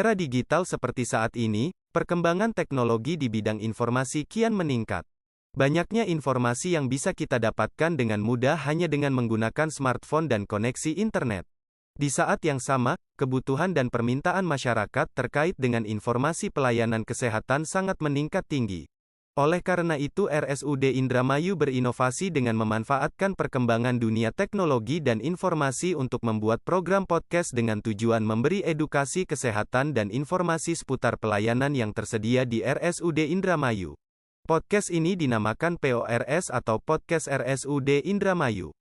era digital seperti saat ini, perkembangan teknologi di bidang informasi kian meningkat. Banyaknya informasi yang bisa kita dapatkan dengan mudah hanya dengan menggunakan smartphone dan koneksi internet. Di saat yang sama, kebutuhan dan permintaan masyarakat terkait dengan informasi pelayanan kesehatan sangat meningkat tinggi. Oleh karena itu RSUD Indramayu berinovasi dengan memanfaatkan perkembangan dunia teknologi dan informasi untuk membuat program podcast dengan tujuan memberi edukasi kesehatan dan informasi seputar pelayanan yang tersedia di RSUD Indramayu. Podcast ini dinamakan PORS atau Podcast RSUD Indramayu.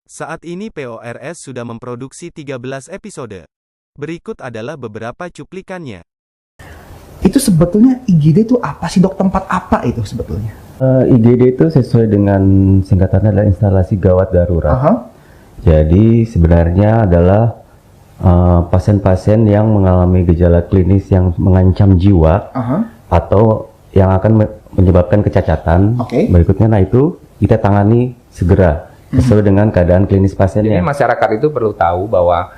Saat ini PORS sudah memproduksi 13 episode. Berikut adalah beberapa cuplikannya. Itu sebetulnya IGD itu apa sih dok? Tempat apa itu sebetulnya? IGD itu sesuai dengan singkatannya adalah instalasi gawat darurat. Jadi sebenarnya adalah pasien-pasien yang mengalami gejala klinis yang mengancam jiwa atau yang akan menyebabkan kecacatan. Berikutnya, nah itu kita tangani segera sesuai dengan keadaan klinis pasiennya. Jadi masyarakat itu perlu tahu bahwa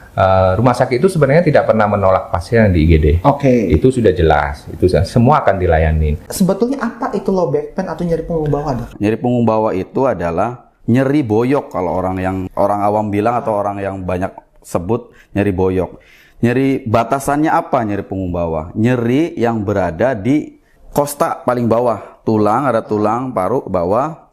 rumah sakit itu sebenarnya tidak pernah menolak pasien di IGD. Itu sudah jelas, itu semua akan dilayani. Sebetulnya apa itu low back pain atau nyeri punggung bawah dok? Nyeri punggung bawah itu adalah nyeri boyok kalau orang awam bilang atau orang yang banyak sebut nyeri boyok. Nyeri batasannya apa nyeri punggung bawah? Nyeri yang berada di kosta paling bawah, tulang, ada tulang paru bawah,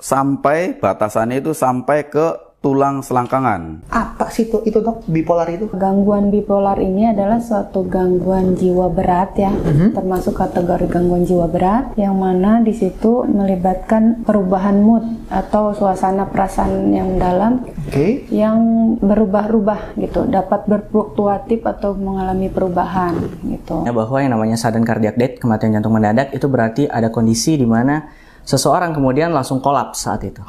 sampai batasannya itu sampai ke tulang selangkangan. Apa sih itu dok, bipolar itu? Gangguan bipolar ini adalah suatu gangguan jiwa berat ya, termasuk kategori gangguan jiwa berat, yang mana di situ melibatkan perubahan mood atau suasana perasaan yang dalam, yang berubah-ubah gitu, dapat berfluktuatif atau mengalami perubahan gitu. Bahwa yang namanya sudden cardiac death, kematian jantung mendadak, itu berarti ada kondisi di mana seseorang kemudian langsung kolaps saat itu.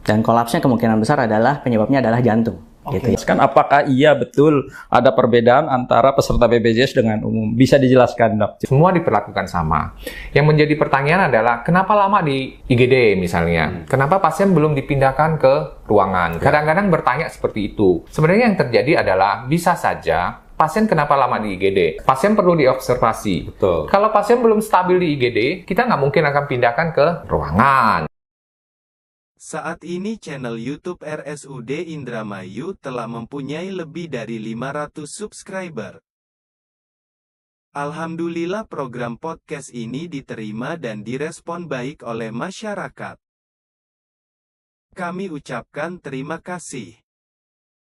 Dan kolapsnya kemungkinan besar adalah penyebabnya adalah jantung. Gitu ya. Kan apakah iya betul ada perbedaan antara peserta BPJS dengan umum? Bisa dijelaskan dok? Semua diperlakukan sama. Yang menjadi pertanyaan adalah kenapa lama di IGD misalnya? Kenapa pasien belum dipindahkan ke ruangan? Kadang-kadang bertanya seperti itu. Sebenarnya yang terjadi adalah bisa saja pasien kenapa lama di IGD? Pasien perlu diobservasi. Betul. Kalau pasien belum stabil di IGD, kita nggak mungkin akan pindahkan ke ruangan. Saat ini channel YouTube RSUD Indramayu telah mempunyai lebih dari 500 subscriber. Alhamdulillah program podcast ini diterima dan direspon baik oleh masyarakat. Kami ucapkan terima kasih.